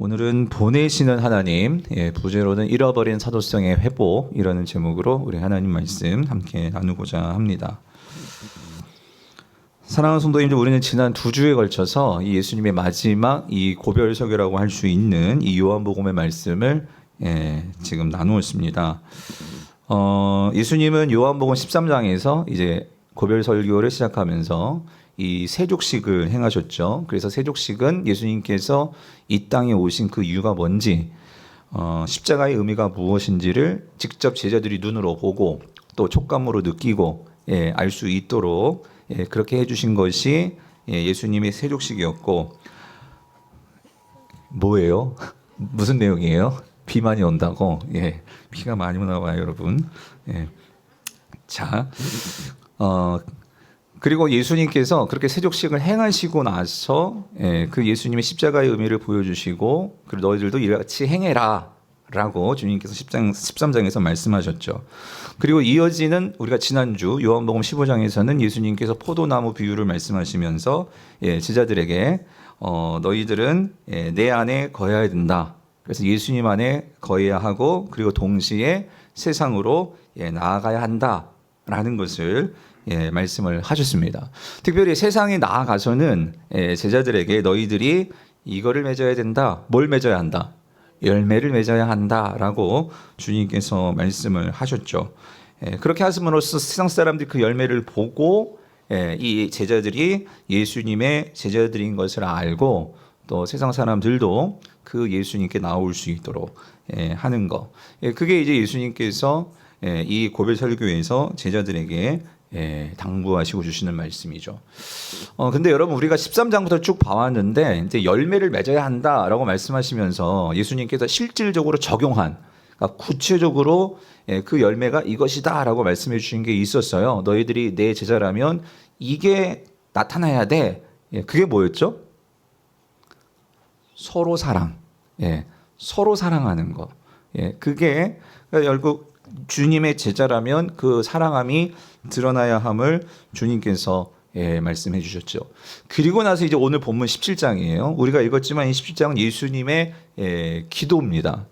오늘은 보내시는 하나님, 부제로는 잃어버린 사도성의 회복이라는 제목으로 우리 하나님 말씀 함께 나누고자 합니다. 사랑하는 성도님들, 우리는 지난 2주에 걸쳐서 이 예수님의 마지막 이 고별설교라고 할 수 있는 이 요한복음의 말씀을 지금 나누었습니다. 예수님은 요한복음 13장에서 이제 고별설교를 시작하면서 이 세족식을 행하셨죠. 그래서 세족식은 예수님께서 이 땅에 오신 그 이유가 뭔지, 십자가의 의미가 무엇인지를 직접 제자들이 눈으로 보고 또 촉감으로 느끼고 알 수 있도록 그렇게 해주신 것이 예수님의 세족식이었고, 뭐예요? 무슨 내용이에요? 비 많이 온다고? 비가 많이 오나 봐요, 여러분. 자, 그리고 예수님께서 그렇게 세족식을 행하시고 나서 그 예수님의 십자가의 의미를 보여주시고, 그리고 너희들도 이같이 행해라 라고 주님께서 13장에서 말씀하셨죠. 그리고 이어지는 우리가 지난주 요한복음 15장에서는 예수님께서 포도나무 비유를 말씀하시면서 제자들에게 너희들은 내 안에 거해야 된다. 그래서 예수님 안에 거해야 하고, 그리고 동시에 세상으로 나아가야 한다라는 것을 말씀을 하셨습니다. 특별히 세상에 나아가서는 제자들에게 너희들이 이거를 맺어야 된다. 뭘 맺어야 한다? 열매를 맺어야 한다라고 주님께서 말씀을 하셨죠. 그렇게 하심으로써 세상 사람들이 그 열매를 보고 이 제자들이 예수님의 제자들인 것을 알고, 또 세상 사람들도 그 예수님께 나올 수 있도록 하는 것. 그게 이제 예수님께서 이 고별 설교에서 제자들에게 당부하시고 주시는 말씀이죠. 근데 여러분, 우리가 13장부터 쭉 봐왔는데 이제 열매를 맺어야 한다라고 말씀하시면서 예수님께서 실질적으로 적용한, 그러니까 구체적으로 그 열매가 이것이다라고 말씀해 주신 게 있었어요. 너희들이 내 제자라면 이게 나타나야 돼. 그게 뭐였죠? 서로 사랑. 서로 사랑하는 거. 그게 결국 주님의 제자라면 그 사랑함이 드러나야 함을 주님께서 말씀해 주셨죠. 그리고 나서 이제 오늘 본문 17장이에요. 우리가 읽었지만 이 17장은 예수님의 기도입니다.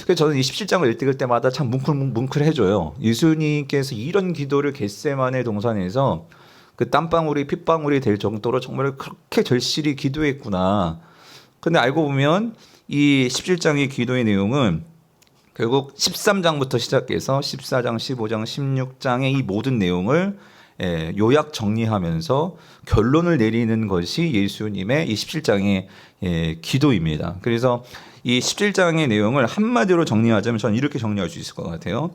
그래서 저는 이 17장을 읽을 때마다 참 뭉클해져요. 예수님께서 이런 기도를 겟세마네 동산에서 그 땀방울이 핏방울이 될 정도로 정말 그렇게 절실히 기도했구나. 근데 알고 보면 이 17장의 기도의 내용은 결국 13장부터 시작해서 14장, 15장, 16장의 이 모든 내용을 요약 정리하면서 결론을 내리는 것이 예수님의 이 17장의 기도입니다. 그래서 이 17장의 내용을 한마디로 정리하자면 저는 이렇게 정리할 수 있을 것 같아요.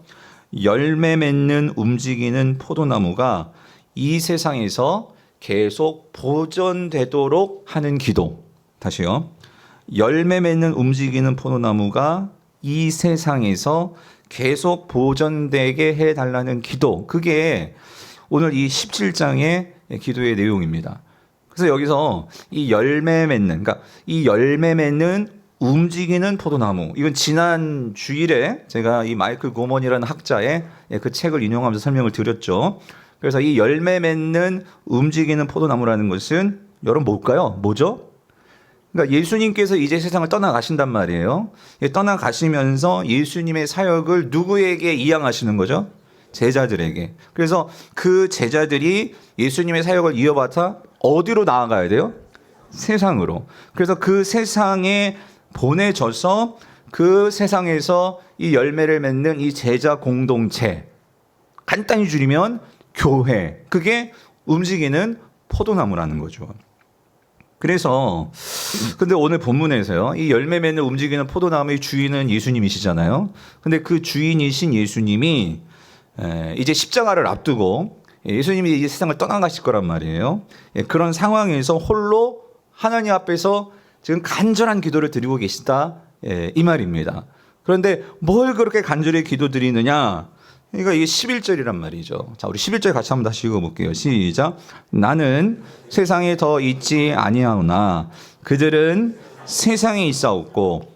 열매 맺는 움직이는 포도나무가 이 세상에서 계속 보존되도록 하는 기도. 다시요. 열매 맺는 움직이는 포도나무가 이 세상에서 계속 보존되게 해달라는 기도. 그게 오늘 이 17장의 기도의 내용입니다. 그래서 여기서 이 열매 맺는, 그러니까 이 열매 맺는 움직이는 포도나무. 이건 지난 주일에 제가 이 마이클 고먼이라는 학자의 그 책을 인용하면서 설명을 드렸죠. 그래서 이 열매 맺는 움직이는 포도나무라는 것은 여러분 뭘까요? 뭐죠? 그러니까 예수님께서 이제 세상을 떠나가신단 말이에요. 떠나가시면서 예수님의 사역을 누구에게 이양하시는 거죠? 제자들에게. 그래서 그 제자들이 예수님의 사역을 이어받아 어디로 나아가야 돼요? 세상으로. 그래서 그 세상에 보내져서 그 세상에서 이 열매를 맺는 이 제자 공동체, 간단히 줄이면 교회, 그게 움직이는 포도나무라는 거죠. 그래서 근데 오늘 본문에서요, 이 열매 맺는 움직이는 포도나무의 주인은 예수님이시잖아요. 근데 그 주인이신 예수님이 이제 십자가를 앞두고 예수님이 이제 세상을 떠나가실 거란 말이에요. 그런 상황에서 홀로 하나님 앞에서 지금 간절한 기도를 드리고 계시다, 이 말입니다. 그런데 뭘 그렇게 간절히 기도드리느냐? 그러니까 이게 11절이란 말이죠. 자, 우리 11절 같이 한번 다시 읽어볼게요. 시작. 나는 세상에 더 있지 아니하오나 그들은 세상에 있사옵고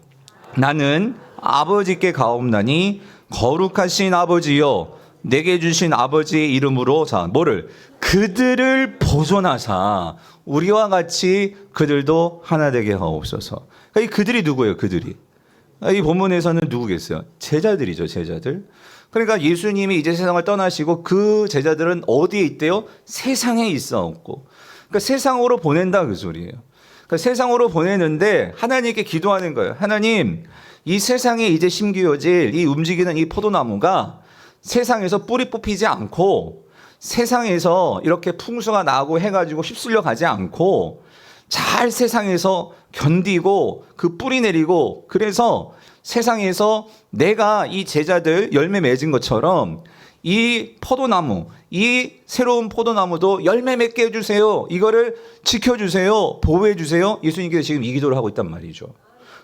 나는 아버지께 가옵나니 거룩하신 아버지여 내게 주신 아버지의 이름으로, 자, 뭐를? 그들을 보존하사 우리와 같이 그들도 하나 되게 하옵소서. 이 그들이 누구예요? 그들이. 이 본문에서는 누구겠어요? 제자들이죠, 제자들. 그러니까 예수님이 이제 세상을 떠나시고 그 제자들은 어디에 있대요? 세상에 있어없고. 그러니까 세상으로 보낸다 그 소리예요. 그러니까 세상으로 보내는데 하나님께 기도하는 거예요. 하나님, 이 세상에 이제 심기어질 이 움직이는 이 포도나무가 세상에서 뿌리 뽑히지 않고 세상에서 이렇게 풍수가 나고 해가지고 휩쓸려 가지 않고 잘 세상에서 견디고 그 뿌리 내리고 그래서 세상에서 내가 이 제자들 열매 맺은 것처럼 이 포도나무, 이 새로운 포도나무도 열매 맺게 해주세요. 이거를 지켜주세요. 보호해주세요. 예수님께서 지금 이 기도를 하고 있단 말이죠.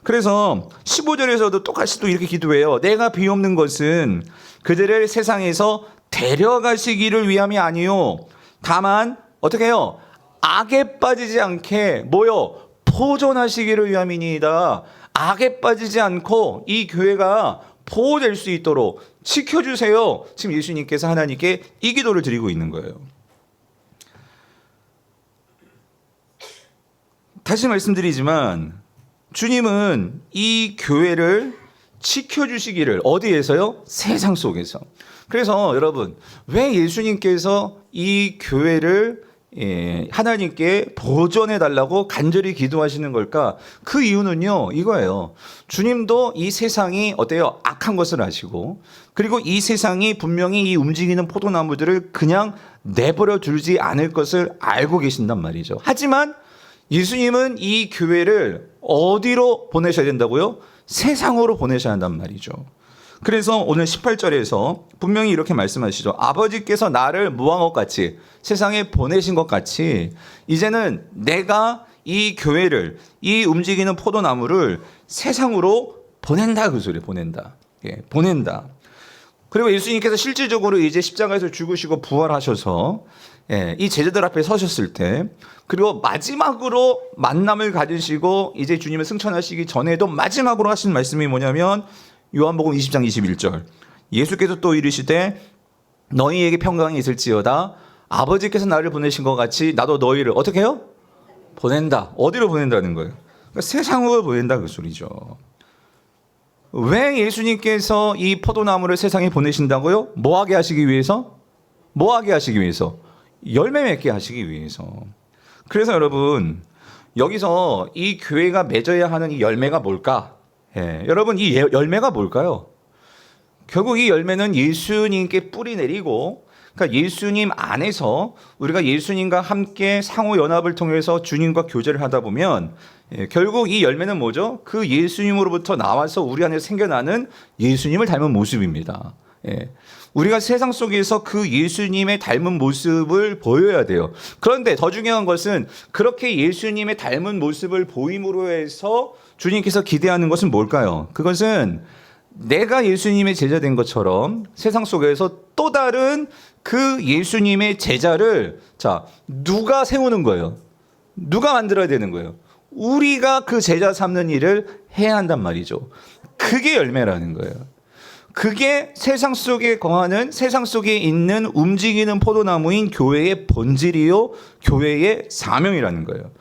그래서 15절에서도 똑같이 또 이렇게 기도해요. 내가 비옵는 것은 그들을 세상에서 데려가시기를 위함이 아니요. 다만 어떻게 해요? 악에 빠지지 않게 뭐요? 보존하시기를 위함이니이다. 악에 빠지지 않고 이 교회가 보호될 수 있도록 지켜주세요. 지금 예수님께서 하나님께 이 기도를 드리고 있는 거예요. 다시 말씀드리지만 주님은 이 교회를 지켜주시기를 어디에서요? 세상 속에서. 그래서 여러분, 왜 예수님께서 이 교회를 하나님께 보존해 달라고 간절히 기도하시는 걸까? 그 이유는요, 이거예요. 주님도 이 세상이 어때요? 악한 것을 아시고, 그리고 이 세상이 분명히 이 움직이는 포도나무들을 그냥 내버려 두지 않을 것을 알고 계신단 말이죠. 하지만 예수님은 이 교회를 어디로 보내셔야 된다고요? 세상으로 보내셔야 한단 말이죠. 그래서 오늘 18절에서 분명히 이렇게 말씀하시죠. 아버지께서 나를 모한 것 같이 세상에 보내신 것 같이 이제는 내가 이 교회를 이 움직이는 포도나무를 세상으로 보낸다 그 소리 보낸다. 예, 보낸다. 그리고 예수님께서 실질적으로 이제 십자가에서 죽으시고 부활하셔서 이 제자들 앞에 서셨을 때 그리고 마지막으로 만남을 가지시고 이제 주님을 승천하시기 전에도 마지막으로 하신 말씀이 뭐냐면 요한복음 20장 21절 예수께서 또 이르시되 너희에게 평강이 있을지어다 아버지께서 나를 보내신 것 같이 나도 너희를 어떻게 해요? 보낸다. 어디로 보낸다는 거예요? 그러니까 세상으로 보낸다 그 소리죠. 왜 예수님께서 이 포도나무를 세상에 보내신다고요? 뭐하게 하시기 위해서? 뭐하게 하시기 위해서? 열매 맺게 하시기 위해서. 그래서 여러분 여기서 이 교회가 맺어야 하는 이 열매가 뭘까? 여러분 이 열매가 뭘까요? 결국 이 열매는 예수님께 뿌리 내리고 그러니까 예수님 안에서 우리가 예수님과 함께 상호 연합을 통해서 주님과 교제를 하다 보면 결국 이 열매는 뭐죠? 그 예수님으로부터 나와서 우리 안에 생겨나는 예수님을 닮은 모습입니다. 우리가 세상 속에서 그 예수님의 닮은 모습을 보여야 돼요. 그런데 더 중요한 것은 그렇게 예수님의 닮은 모습을 보임으로 해서 주님께서 기대하는 것은 뭘까요? 그것은 내가 예수님의 제자 된 것처럼 세상 속에서 또 다른 그 예수님의 제자를 누가 세우는 거예요? 누가 만들어야 되는 거예요? 우리가 그 제자 삼는 일을 해야 한단 말이죠. 그게 열매라는 거예요. 그게 세상 속에 거하는 세상 속에 있는 움직이는 포도나무인 교회의 본질이요 교회의 사명이라는 거예요.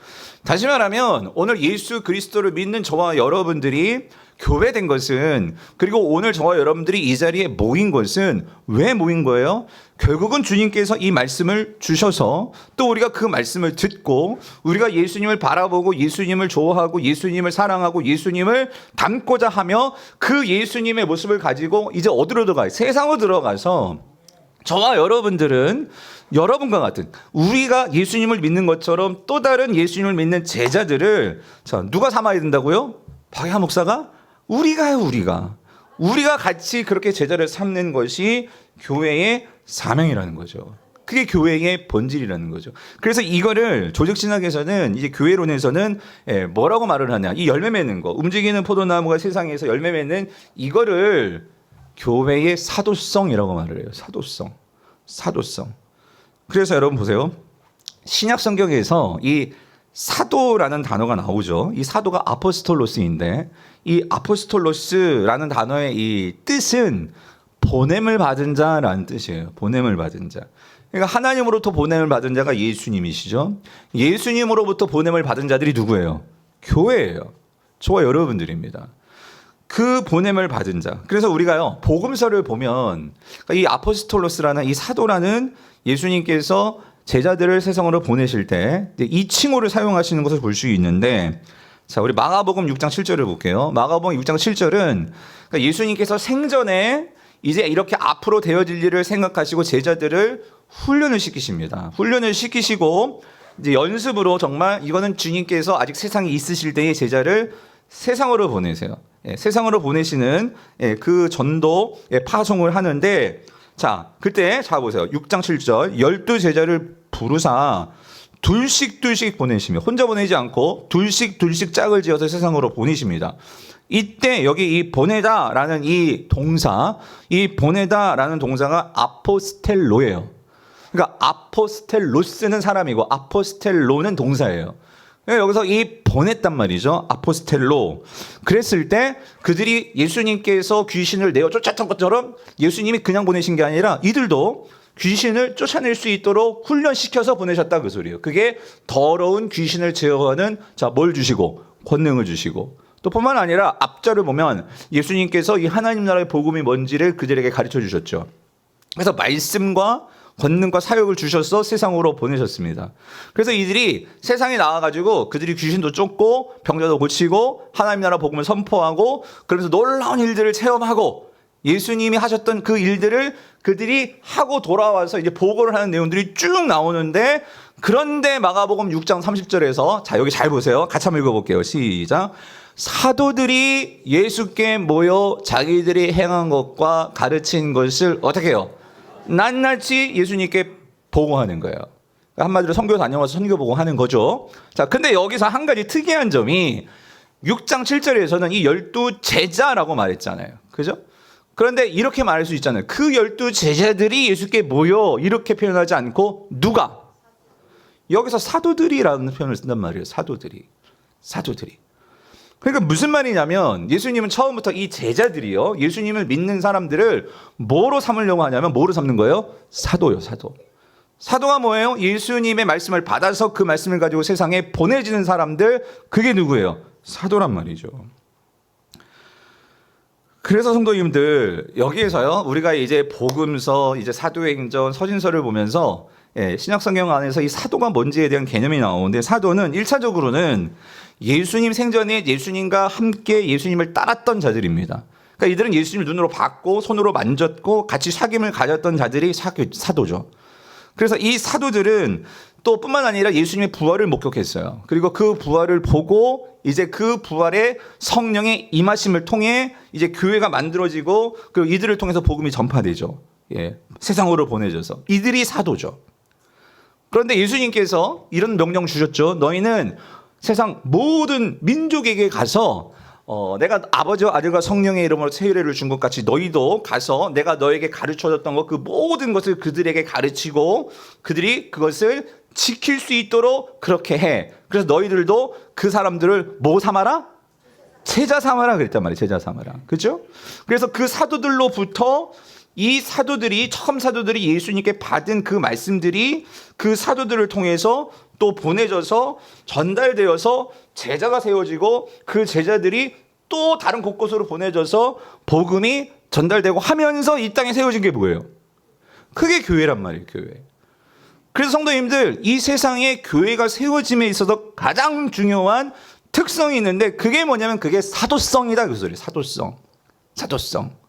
다시 말하면 오늘 예수 그리스도를 믿는 저와 여러분들이 교회된 것은 그리고 오늘 저와 여러분들이 이 자리에 모인 것은 왜 모인 거예요? 결국은 주님께서 이 말씀을 주셔서 또 우리가 그 말씀을 듣고 우리가 예수님을 바라보고 예수님을 좋아하고 예수님을 사랑하고 예수님을 닮고자 하며 그 예수님의 모습을 가지고 이제 어디로 들어가요? 세상으로 들어가서 저와 여러분들은 여러분과 같은 우리가 예수님을 믿는 것처럼 또 다른 예수님을 믿는 제자들을 누가 삼아야 된다고요? 박야 목사가? 우리가요. 우리가 같이 그렇게 제자를 삼는 것이 교회의 사명이라는 거죠. 그게 교회의 본질이라는 거죠. 그래서 이거를 조직신학에서는 이제 교회론에서는 뭐라고 말을 하냐? 이 열매 맺는 거, 움직이는 포도나무가 세상에서 열매 맺는 이거를 교회의 사도성이라고 말을 해요. 사도성. 그래서 여러분 보세요. 신약 성경에서 이 사도라는 단어가 나오죠. 이 사도가 아포스톨로스인데 이 아포스톨로스라는 단어의 이 뜻은 보냄을 받은 자라는 뜻이에요. 보냄을 받은 자. 그러니까 하나님으로부터 보냄을 받은 자가 예수님이시죠. 예수님으로부터 보냄을 받은 자들이 누구예요? 교회예요. 저와 여러분들입니다. 그 보냄을 받은 자. 그래서 우리가요, 복음서를 보면 이 아포스톨로스라는 이 사도라는 예수님께서 제자들을 세상으로 보내실 때 이 칭호를 사용하시는 것을 볼 수 있는데, 자, 우리 마가복음 6장 7절을 볼게요. 마가복음 6장 7절은 예수님께서 생전에 이제 이렇게 앞으로 되어질 일을 생각하시고 제자들을 훈련을 시키십니다. 훈련을 시키시고 이제 연습으로 정말 이거는 주님께서 아직 세상에 있으실 때의 제자를 세상으로 보내세요. 예, 세상으로 보내시는 그 전도 파송을 하는데, 자, 그때 자 보세요. 6장 7절 12제자를 부르사 둘씩 보내시며, 혼자 보내지 않고 둘씩 짝을 지어서 세상으로 보내십니다. 이때 여기 이 보내다라는 이 동사, 이 보내다라는 동사가 아포스텔로예요. 그러니까 아포스텔로스는 사람이고 아포스텔로는 동사예요. 여기서 이 보냈단 말이죠. 아포스텔로. 그랬을 때 그들이 예수님께서 귀신을 내어 쫓았던 것처럼 예수님이 그냥 보내신 게 아니라 이들도 귀신을 쫓아낼 수 있도록 훈련시켜서 보내셨다, 그 소리예요. 그게 더러운 귀신을 제어하는, 자, 뭘 주시고 권능을 주시고, 또 뿐만 아니라 앞절을 보면 예수님께서 이 하나님 나라의 복음이 뭔지를 그들에게 가르쳐 주셨죠. 그래서 말씀과 권능과 사역을 주셔서 세상으로 보내셨습니다. 그래서 이들이 세상에 나와가지고 그들이 귀신도 쫓고 병자도 고치고 하나님 나라 복음을 선포하고 그러면서 놀라운 일들을 체험하고 예수님이 하셨던 그 일들을 그들이 하고 돌아와서 이제 보고를 하는 내용들이 쭉 나오는데, 그런데 마가복음 6장 30절에서, 자, 여기 잘 보세요. 같이 한번 읽어볼게요. 시작. 사도들이 예수께 모여 자기들이 행한 것과 가르친 것을 어떻게 해요? 낱낱이 예수님께 보고하는 거예요. 한마디로 선교 다녀와서 선교 보고하는 거죠. 자, 근데 여기서 한 가지 특이한 점이 6장 7절에서는 이 12제자라고 말했잖아요. 그죠? 그런데 이렇게 말할 수 있잖아요. 그 12제자들이 예수께 모여, 이렇게 표현하지 않고 누가? 여기서 사도들이라는 표현을 쓴단 말이에요. 사도들이. 그러니까 무슨 말이냐면 예수님은 처음부터 이 제자들이요, 예수님을 믿는 사람들을 뭐로 삼으려고 하냐면 뭐로 삼는 거예요? 사도요, 사도. 사도가 뭐예요? 예수님의 말씀을 받아서 그 말씀을 가지고 세상에 보내지는 사람들, 그게 누구예요? 사도란 말이죠. 그래서 성도님들, 여기에서요, 우리가 이제 복음서, 이제 사도행전, 서신서를 보면서 신약 성경 안에서 이 사도가 뭔지에 대한 개념이 나오는데, 사도는 1차적으로는 예수님 생전에 예수님과 함께 예수님을 따랐던 자들입니다. 그러니까 이들은 예수님을 눈으로 봤고 손으로 만졌고 같이 사귐을 가졌던 자들이 사도죠. 그래서 이 사도들은 또 뿐만 아니라 예수님의 부활을 목격했어요. 그리고 그 부활을 보고 이제 그 부활의 성령의 임하심을 통해 이제 교회가 만들어지고, 그리고 이들을 통해서 복음이 전파되죠. 예, 세상으로 보내져서. 이들이 사도죠. 그런데 예수님께서 이런 명령 주셨죠. 너희는 세상 모든 민족에게 가서 내가 아버지와 아들과 성령의 이름으로 세례를 준 것 같이 너희도 가서 내가 너에게 가르쳐줬던 것, 그 모든 것을 그들에게 가르치고 그들이 그것을 지킬 수 있도록 그렇게 해. 그래서 너희들도 그 사람들을 뭐 삼아라? 제자 삼아라 그랬단 말이에요. 제자 삼아라. 그렇죠? 그래서 그 사도들로부터 이 사도들이, 처음 사도들이 예수님께 받은 그 말씀들이 그 사도들을 통해서 또 보내져서 전달되어서 제자가 세워지고, 그 제자들이 또 다른 곳곳으로 보내져서 복음이 전달되고 하면서 이 땅에 세워진 게 뭐예요? 그게 교회란 말이에요. 교회. 그래서 성도님들, 이 세상에 교회가 세워짐에 있어서 가장 중요한 특성이 있는데, 그게 뭐냐면 그게 사도성이다, 그 소리예요. 사도성.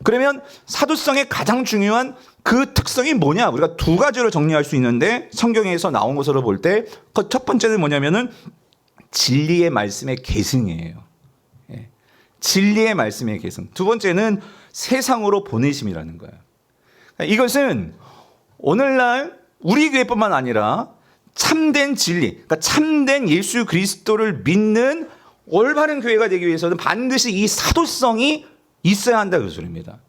그러면 사도성의 가장 중요한 그 특성이 뭐냐? 우리가 두 가지로 정리할 수 있는데, 성경에서 나온 것으로 볼 때 그 첫 번째는 뭐냐면은 진리의 말씀의 계승이에요. 예. 진리의 말씀의 계승. 두 번째는 세상으로 보내심이라는 거예요. 이것은 오늘날 우리 교회뿐만 아니라 참된 진리, 그러니까 참된 예수 그리스도를 믿는 올바른 교회가 되기 위해서는 반드시 이 사도성이 있어야 한다, 그 소리입니다.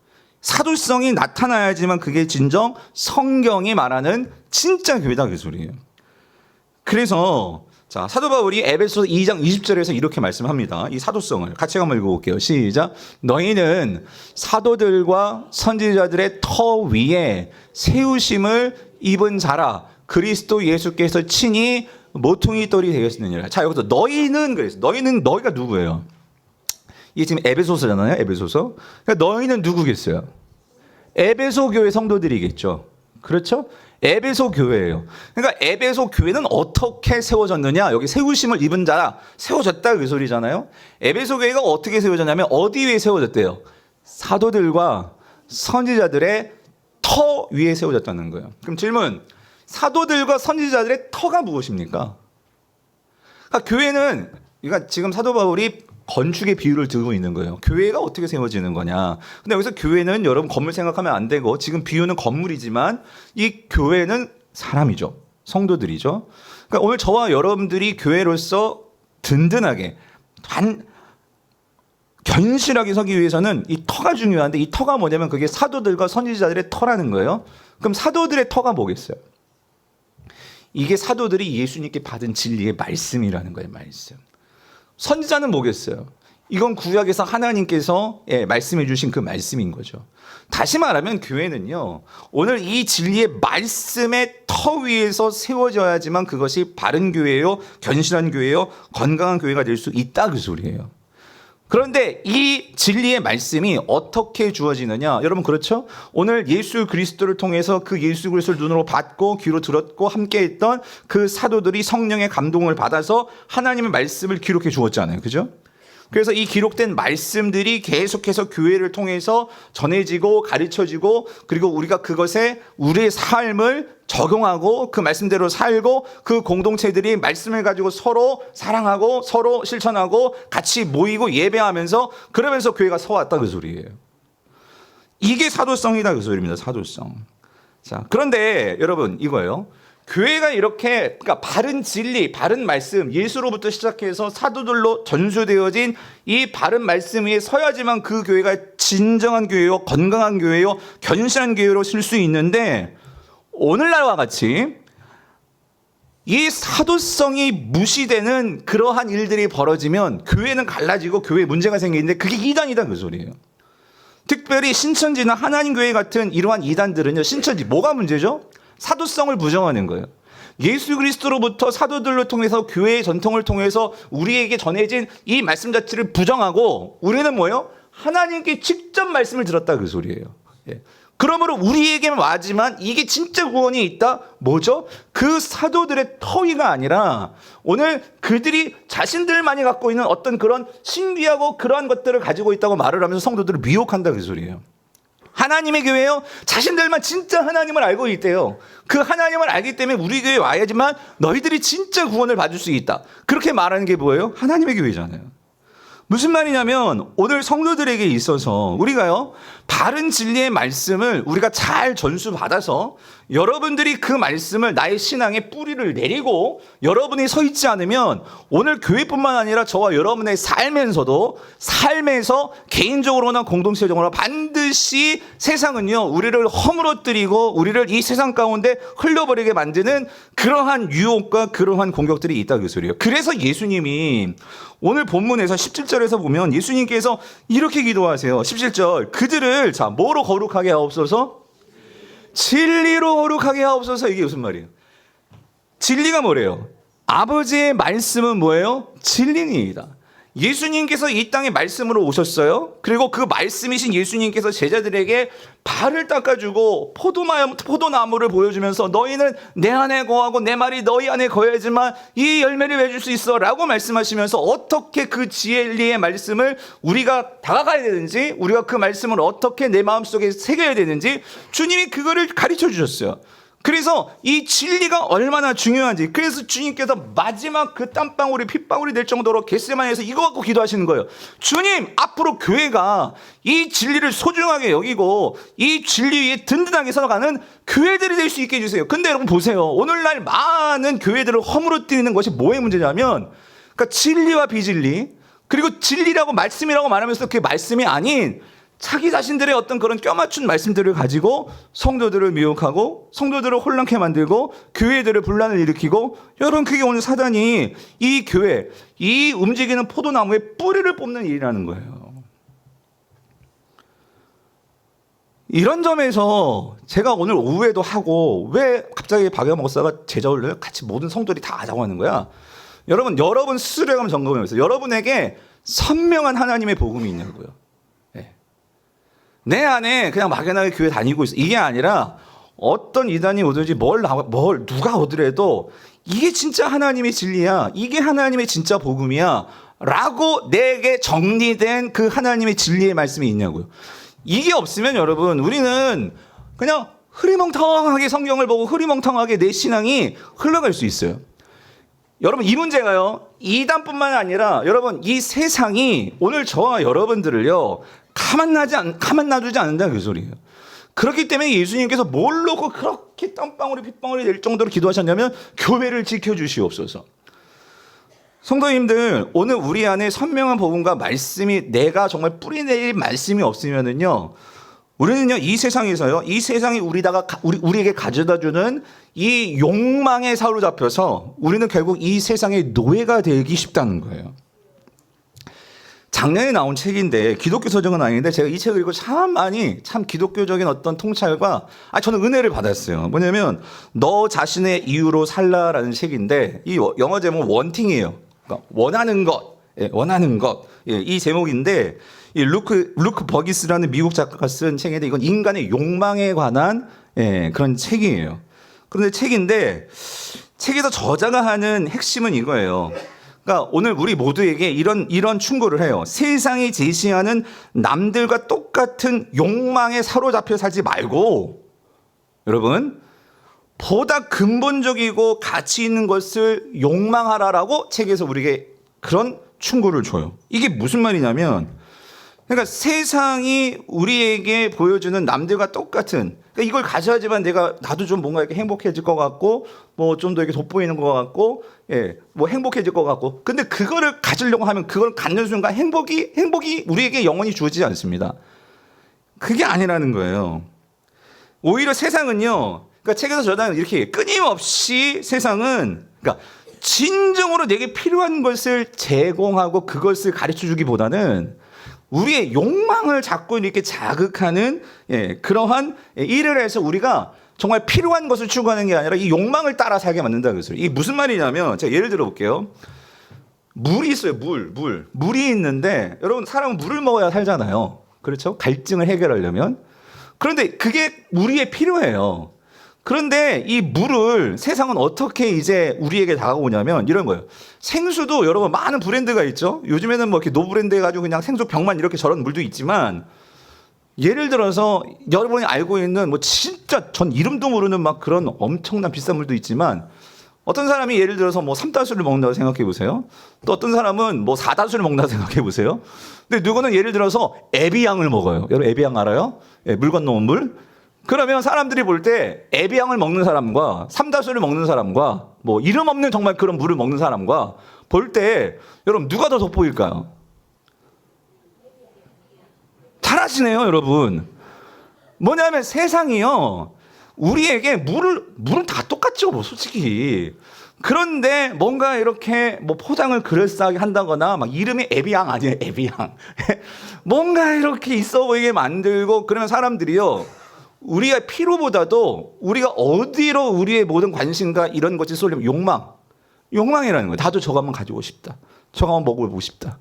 사도성이 나타나야지만 그게 진정 성경이 말하는 진짜 교회다, 그 소리예요. 그래서 자, 사도 바울이 에베소서 2장 20절에서 이렇게 말씀합니다. 이 사도성을 같이 한번 읽어볼게요. 시작. 너희는 사도들과 선지자들의 터 위에 세우심을 입은 자라. 그리스도 예수께서 친히 모퉁이 돌이 되겠느니라. 자, 여기서 너희는 그랬어. 너희가 누구예요? 이게 지금 에베소서잖아요. 에베소서. 그러니까 너희는 누구겠어요? 에베소 교회 성도들이겠죠. 그렇죠? 에베소 교회예요. 그러니까 에베소 교회는 어떻게 세워졌느냐? 여기 세우심을 입은 자라 세워졌다 그 소리잖아요. 에베소 교회가 어떻게 세워졌냐면 어디 위에 세워졌대요? 사도들과 선지자들의 터 위에 세워졌다는 거예요. 그럼 질문, 사도들과 선지자들의 터가 무엇입니까? 그러니까 교회는, 그러니까 지금 사도 바울이 건축의 비유를 들고 있는 거예요. 교회가 어떻게 세워지는 거냐. 근데 여기서 교회는 여러분 건물 생각하면 안 되고, 지금 비유는 건물이지만 이 교회는 사람이죠. 성도들이죠. 그러니까 오늘 저와 여러분들이 교회로서 든든하게 견실하게 서기 위해서는 이 터가 중요한데, 이 터가 뭐냐면 그게 사도들과 선지자들의 터라는 거예요. 그럼 사도들의 터가 뭐겠어요? 이게 사도들이 예수님께 받은 진리의 말씀이라는 거예요. 말씀. 선지자는 뭐겠어요? 이건 구약에서 하나님께서 말씀해 주신 그 말씀인 거죠. 다시 말하면 교회는요, 오늘 이 진리의 말씀의 터 위에서 세워져야지만 그것이 바른 교회요, 견실한 교회요, 건강한 교회가 될 수 있다 그 소리예요. 그런데 이 진리의 말씀이 어떻게 주어지느냐? 여러분 그렇죠? 오늘 예수 그리스도를 통해서 그 예수 그리스도를 눈으로 봤고 귀로 들었고 함께했던 그 사도들이 성령의 감동을 받아서 하나님의 말씀을 기록해 주었잖아요. 그죠? 그래서 이 기록된 말씀들이 계속해서 교회를 통해서 전해지고 가르쳐지고, 그리고 우리가 그것에 우리의 삶을 적용하고 그 말씀대로 살고, 그 공동체들이 말씀을 가지고 서로 사랑하고 서로 실천하고 같이 모이고 예배하면서, 그러면서 교회가 서왔다 그 소리예요. 이게 사도성이다 그 소리입니다. 사도성. 자, 그런데 여러분 이거예요. 교회가 이렇게, 그러니까 바른 진리, 바른 말씀, 예수로부터 시작해서 사도들로 전수되어진 이 바른 말씀 위에 서야지만 그 교회가 진정한 교회요, 건강한 교회요, 견실한 교회로 쓸 수 있는데, 오늘날과 같이 이 사도성이 무시되는 그러한 일들이 벌어지면 교회는 갈라지고 교회에 문제가 생기는데, 그게 이단이다 그 소리예요. 특별히 신천지나 하나님 교회 같은 이러한 이단들은요, 신천지 뭐가 문제죠? 사도성을 부정하는 거예요. 예수 그리스도로부터 사도들로 통해서 교회의 전통을 통해서 우리에게 전해진 이 말씀 자체를 부정하고, 우리는 뭐예요? 하나님께 직접 말씀을 들었다 그 소리예요. 그러므로 우리에게만 와지만 이게 진짜 구원이 있다? 뭐죠? 그 사도들의 터위가 아니라 오늘 그들이 자신들만이 갖고 있는 어떤 그런 신비하고 그러한 것들을 가지고 있다고 말을 하면서 성도들을 미혹한다 그 소리예요. 하나님의 교회요, 자신들만 진짜 하나님을 알고 있대요. 그 하나님을 알기 때문에 우리 교회에 와야지만 너희들이 진짜 구원을 받을 수 있다. 그렇게 말하는 게 뭐예요? 하나님의 교회잖아요. 무슨 말이냐면 오늘 성도들에게 있어서 우리가요, 바른 진리의 말씀을 우리가 잘 전수받아서 여러분들이 그 말씀을 나의 신앙의 뿌리를 내리고 여러분이 서 있지 않으면 오늘 교회뿐만 아니라 저와 여러분의 삶에서 개인적으로나 공동체적으로 반드시 세상은요, 우리를 허물어뜨리고 우리를 이 세상 가운데 흘려버리게 만드는 그러한 유혹과 그러한 공격들이 있다 그 소리예요. 그래서 예수님이 오늘 본문에서 17절에서 보면 예수님께서 이렇게 기도하세요. 17절, 그들을 뭐로 거룩하게 하옵소서? 진리로 거룩하게 하옵소서. 이게 무슨 말이에요? 진리가 뭐래요? 아버지의 말씀은 뭐예요? 진리니이다. 예수님께서 이 땅에 말씀으로 오셨어요. 그리고 그 말씀이신 예수님께서 제자들에게 발을 닦아주고 포도나무를 보여주면서 너희는 내 안에 거하고 내 말이 너희 안에 거해야지만 이 열매를 맺을 수 있어 라고 말씀하시면서 어떻게 그 진리의 말씀을 우리가 다가가야 되는지, 우리가 그 말씀을 어떻게 내 마음속에 새겨야 되는지 주님이 그거를 가르쳐 주셨어요. 그래서 이 진리가 얼마나 중요한지, 그래서 주님께서 마지막 그 땀방울이 핏방울이 될 정도로 겟세마네에서 이거 갖고 기도하시는 거예요. 주님, 앞으로 교회가 이 진리를 소중하게 여기고 이 진리 위에 든든하게 서가는 교회들이 될 수 있게 해주세요. 근데 여러분 보세요. 오늘날 많은 교회들을 허물어뜨리는 것이 뭐의 문제냐면, 그러니까 진리와 비진리, 그리고 진리라고 말씀이라고 말하면서 그게 말씀이 아닌 자기 자신들의 어떤 그런 껴맞춘 말씀들을 가지고 성도들을 미혹하고 성도들을 혼란케 만들고 교회들을 분란을 일으키고, 여러분 그게 오늘 사단이 이 교회, 이 움직이는 포도나무의 뿌리를 뽑는 일이라는 거예요. 이런 점에서 제가 오늘 오후에도 하고 왜 갑자기 박영 목사가 제자훈련을 같이 모든 성도들이 다 하자고 하는 거야? 여러분 스스로에 한번 점검해 보세요. 여러분에게 선명한 하나님의 복음이 있냐고요. 네. 내 안에 그냥 막연하게 교회 다니고 있어. 이게 아니라 어떤 이단이 오든지 뭘 누가 오더라도 이게 진짜 하나님의 진리야. 이게 하나님의 진짜 복음이야. 라고 내게 정리된 그 하나님의 진리의 말씀이 있냐고요. 이게 없으면 여러분 우리는 그냥 흐리멍텅하게 성경을 보고 흐리멍텅하게 내 신앙이 흘러갈 수 있어요. 여러분 이 문제가요 이단뿐만 아니라 여러분 이 세상이 오늘 저와 여러분들을요 가만 놔두지 않는다 그 소리예요. 그렇기 때문에 예수님께서 뭘 놓고 그렇게 땀방울이 핏방울이 될 정도로 기도하셨냐면 교회를 지켜주시옵소서. 성도님들 오늘 우리 안에 선명한 복음과 말씀이 내가 정말 뿌리내릴 말씀이 없으면은요 우리는요 이 세상에서요 이 세상이 우리에게 가져다주는 이 욕망에 사로잡혀서 우리는 결국 이 세상의 노예가 되기 쉽다는 거예요. 작년에 나온 책인데 기독교 서적은 아닌데 제가 이 책을 읽고 참 기독교적인 어떤 통찰과 저는 은혜를 받았어요. 뭐냐면 너 자신의 이유로 살라라는 책인데 이 영어 제목은 원팅이에요. 그러니까 원하는 것. 이 제목인데 이 루크 버기스라는 미국 작가가 쓴 책인데 이건 인간의 욕망에 관한 그런 책이에요. 그런데 책에서 저자가 하는 핵심은 이거예요. 그러니까 오늘 우리 모두에게 이런 충고를 해요. 세상이 제시하는 남들과 똑같은 욕망에 사로잡혀 살지 말고 여러분 보다 근본적이고 가치 있는 것을 욕망하라라고 책에서 우리에게 그런 충고를 줘요. 이게 무슨 말이냐면 그러니까 세상이 우리에게 보여주는 남들과 똑같은 그러니까 이걸 가져야지만 나도 좀 뭔가 이렇게 행복해질 것 같고 뭐 좀 더 이렇게 돋보이는 것 같고 뭐 행복해질 것 같고 근데 그거를 가지려고 하면 그걸 갖는 순간 행복이 우리에게 영원히 주어지지 않습니다. 그게 아니라는 거예요. 오히려 세상은요 그러니까 책에서 저자는 이렇게 끊임없이 세상은 그러니까 진정으로 내게 필요한 것을 제공하고 그것을 가르쳐 주기보다는 우리의 욕망을 자꾸 이렇게 자극하는 그러한 일을 해서 우리가 정말 필요한 것을 추구하는 게 아니라 이 욕망을 따라 살게 만든다 그 소리. 이게 무슨 말이냐면 제가 예를 들어 볼게요. 물이 있어요. 물이 있는데 여러분 사람은 물을 먹어야 살잖아요. 그렇죠? 갈증을 해결하려면. 그런데 그게 우리에 필요해요. 그런데 이 물을 세상은 어떻게 이제 우리에게 다가오냐면 이런 거예요. 생수도 여러분 많은 브랜드가 있죠. 요즘에는 뭐 이렇게 노브랜드 해가지고 그냥 생수 병만 이렇게 저런 물도 있지만 예를 들어서 여러분이 알고 있는 뭐 진짜 전 이름도 모르는 막 그런 엄청난 비싼 물도 있지만 어떤 사람이 예를 들어서 뭐 3다수를 먹는다고 생각해 보세요. 또 어떤 사람은 뭐 4다수를 먹는다고 생각해 보세요. 근데 누구는 예를 들어서 에비앙을 먹어요. 여러분 에비앙 알아요? 물 건너온 물. 그러면 사람들이 볼 때 에비앙을 먹는 사람과 삼다수를 먹는 사람과 뭐 이름 없는 정말 그런 물을 먹는 사람과 볼 때 여러분 누가 더 돋보일까요? 잘하시네요 여러분. 뭐냐면 세상이요 우리에게 물은 다 똑같죠 뭐 솔직히. 그런데 뭔가 이렇게 뭐 포장을 그럴싸하게 한다거나 막 이름이 에비앙 아니에요 에비앙 뭔가 이렇게 있어 보이게 만들고 그러면 사람들이요 우리의 필요보다도 우리가 어디로 우리의 모든 관심과 이런 것이 쏠리면 욕망이라는 거예요. 나도 저거 한번 가지고 싶다. 저거 한번 먹어보고 싶다.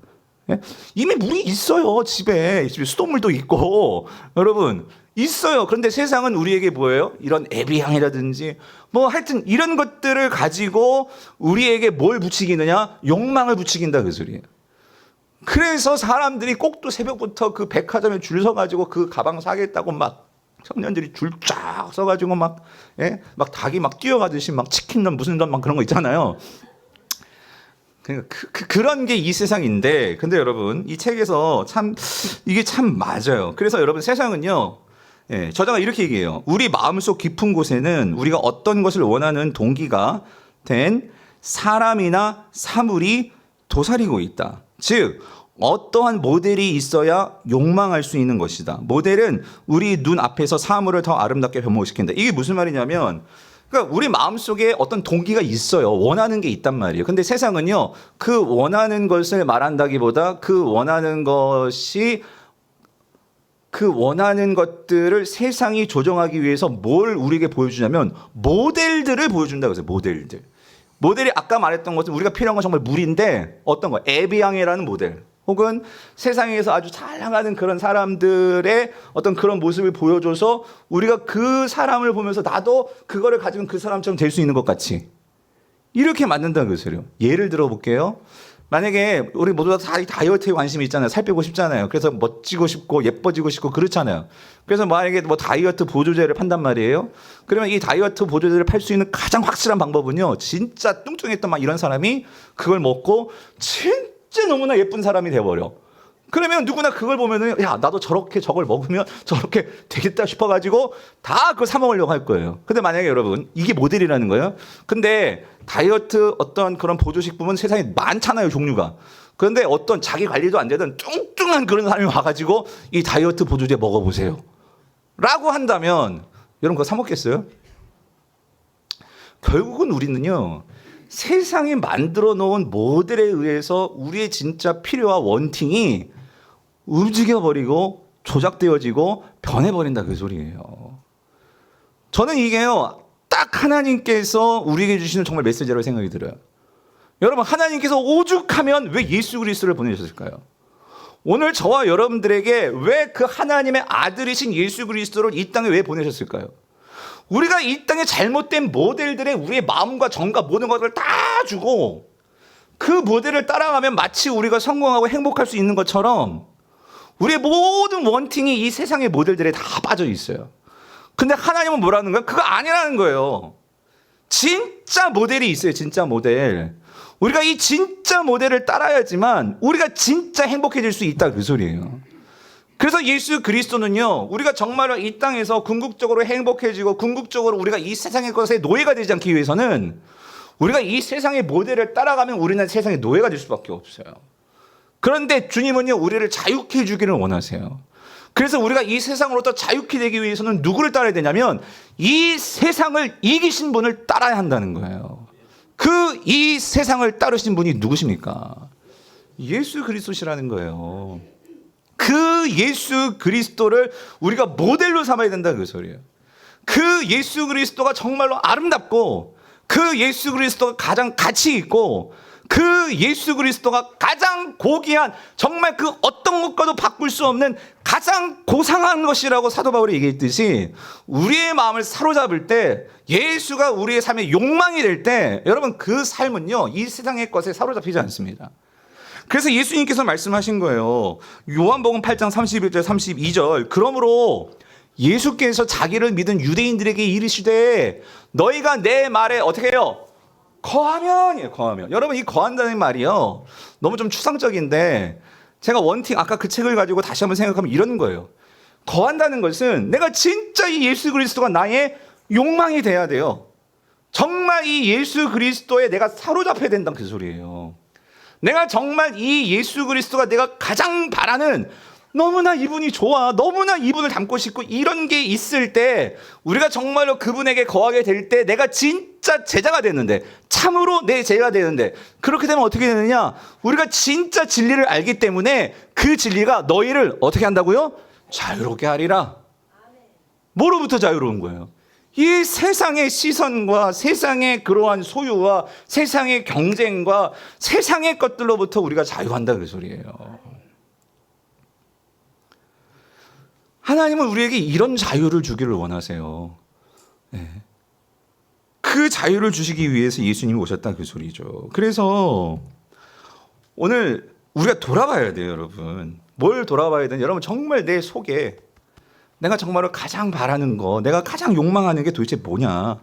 이미 물이 있어요. 집에 수돗물도 있고 여러분 있어요. 그런데 세상은 우리에게 뭐예요? 이런 에비앙이라든지 뭐 하여튼 이런 것들을 가지고 우리에게 뭘 부추기느냐? 욕망을 부추긴다 그 소리예요. 그래서 사람들이 꼭 또 새벽부터 그 백화점에 줄 서가지고 그 가방 사겠다고 막 청년들이 줄 쫙 서가지고 막 닭이 막 뛰어가듯이 막 치킨 넌 무슨 넌 막 그런 거 있잖아요. 그러니까 그런 게 이 세상인데, 근데 여러분 이 책에서 이게 참 맞아요. 그래서 여러분 세상은요, 저자가 이렇게 얘기해요. 우리 마음속 깊은 곳에는 우리가 어떤 것을 원하는 동기가 된 사람이나 사물이 도사리고 있다. 즉 어떠한 모델이 있어야 욕망할 수 있는 것이다. 모델은 우리 눈 앞에서 사물을 더 아름답게 변모시킨다. 이게 무슨 말이냐면 그러니까 우리 마음속에 어떤 동기가 있어요. 원하는 게 있단 말이에요. 근데 세상은요. 그 원하는 것을 말한다기보다 그 원하는 것이 그 원하는 것들을 세상이 조정하기 위해서 뭘 우리에게 보여주냐면 모델들을 보여준다 그래서 모델들. 모델이 아까 말했던 것은 우리가 필요한 건 정말 물인데 어떤 거? 에비앙이라는 모델. 혹은 세상에서 아주 잘 나가는 그런 사람들의 어떤 그런 모습을 보여줘서 우리가 그 사람을 보면서 나도 그거를 가지고 그 사람처럼 될 수 있는 것 같이 이렇게 만든다는 것이에요. 예를 들어 볼게요. 만약에 우리 모두 다 다이어트에 관심이 있잖아요. 살 빼고 싶잖아요. 그래서 멋지고 싶고 예뻐지고 싶고 그렇잖아요. 그래서 만약에 뭐 다이어트 보조제를 판단 말이에요. 그러면 이 다이어트 보조제를 팔 수 있는 가장 확실한 방법은요. 진짜 뚱뚱했던 막 이런 사람이 그걸 먹고 진짜 너무나 예쁜 사람이 돼버려. 그러면 누구나 그걸 보면은 야 나도 저렇게 저걸 먹으면 저렇게 되겠다 싶어가지고 다 그걸 사 먹으려고 할 거예요. 근데 만약에 여러분 이게 모델이라는 거예요. 근데 다이어트 어떤 그런 보조식품은 세상에 많잖아요 종류가. 그런데 어떤 자기 관리도 안 되던 뚱뚱한 그런 사람이 와가지고 이 다이어트 보조제 먹어보세요 라고 한다면 여러분 그거 사 먹겠어요? 결국은 우리는요 세상이 만들어 놓은 모델에 의해서 우리의 진짜 필요와 원팅이 움직여버리고 조작되어지고 변해버린다 그 소리예요. 저는 이게요 딱 하나님께서 우리에게 주시는 정말 메시지라고 생각이 들어요. 여러분 하나님께서 오죽하면 왜 예수 그리스도를 보내셨을까요? 오늘 저와 여러분들에게 왜 그 하나님의 아들이신 예수 그리스도를 이 땅에 왜 보내셨을까요? 우리가 이 땅에 잘못된 모델들의 우리의 마음과 정과 모든 것을 다 주고 그 모델을 따라가면 마치 우리가 성공하고 행복할 수 있는 것처럼 우리의 모든 원팅이 이 세상의 모델들에 다 빠져 있어요. 근데 하나님은 뭐라는 거예요? 그거 아니라는 거예요. 진짜 모델이 있어요. 진짜 모델. 우리가 이 진짜 모델을 따라야지만 우리가 진짜 행복해질 수 있다 그 소리예요. 그래서 예수 그리스도는요 우리가 정말로 이 땅에서 궁극적으로 행복해지고 궁극적으로 우리가 이 세상의 것에 노예가 되지 않기 위해서는 우리가 이 세상의 모델을 따라가면 우리는 세상의 노예가 될 수밖에 없어요. 그런데 주님은요 우리를 자유케 해주기를 원하세요. 그래서 우리가 이 세상으로부터 자유케 되기 위해서는 누구를 따라야 되냐면 이 세상을 이기신 분을 따라야 한다는 거예요. 그 이 세상을 따르신 분이 누구십니까? 예수 그리스도시라는 거예요. 그 예수 그리스도를 우리가 모델로 삼아야 된다 그 소리예요. 그 예수 그리스도가 정말로 아름답고 그 예수 그리스도가 가장 가치 있고 그 예수 그리스도가 가장 고귀한 정말 그 어떤 것과도 바꿀 수 없는 가장 고상한 것이라고 사도 바울이 얘기했듯이 우리의 마음을 사로잡을 때 예수가 우리의 삶의 욕망이 될 때 여러분 그 삶은요 이 세상의 것에 사로잡히지 않습니다. 그래서 예수님께서 말씀하신 거예요. 요한복음 8장 31절 32절 그러므로 예수께서 자기를 믿은 유대인들에게 이르시되 너희가 내 말에 어떻게 해요? 거하면. 여러분 이 거한다는 말이요 너무 좀 추상적인데 제가 원팅 아까 그 책을 가지고 다시 한번 생각하면 이런 거예요. 거한다는 것은 내가 진짜 이 예수 그리스도가 나의 욕망이 돼야 돼요. 정말 이 예수 그리스도에 내가 사로잡혀야 된다는 그 소리예요. 내가 정말 이 예수 그리스도가 내가 가장 바라는 너무나 이분이 좋아 너무나 이분을 닮고 싶고 이런 게 있을 때 우리가 정말로 그분에게 거하게 될 때 내가 진짜 제자가 되는데 참으로 내 제자가 되는데 그렇게 되면 어떻게 되느냐 우리가 진짜 진리를 알기 때문에 그 진리가 너희를 어떻게 한다고요? 자유롭게 하리라. 뭐로부터 자유로운 거예요? 이 세상의 시선과 세상의 그러한 소유와 세상의 경쟁과 세상의 것들로부터 우리가 자유한다 그 소리예요. 하나님은 우리에게 이런 자유를 주기를 원하세요. 네. 그 자유를 주시기 위해서 예수님이 오셨다 그 소리죠. 그래서 오늘 우리가 돌아봐야 돼요 여러분. 뭘 돌아봐야 되냐 여러분 정말 내 속에 내가 정말로 가장 바라는 거 내가 가장 욕망하는 게 도대체 뭐냐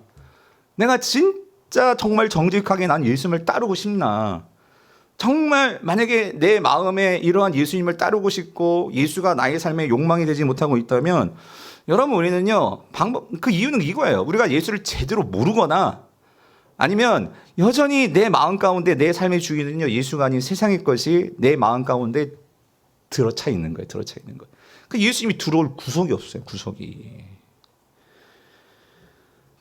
내가 진짜 정말 정직하게 난 예수님을 따르고 싶나 정말 만약에 내 마음에 이러한 예수님을 따르고 싶고 예수가 나의 삶에 욕망이 되지 못하고 있다면 여러분 우리는요 그 이유는 이거예요. 우리가 예수를 제대로 모르거나 아니면 여전히 내 마음 가운데 내 삶의 주인은요 예수가 아닌 세상의 것이 내 마음 가운데 들어차 있는 거예요. 그 예수님이 들어올 구석이 없어요. 구석이.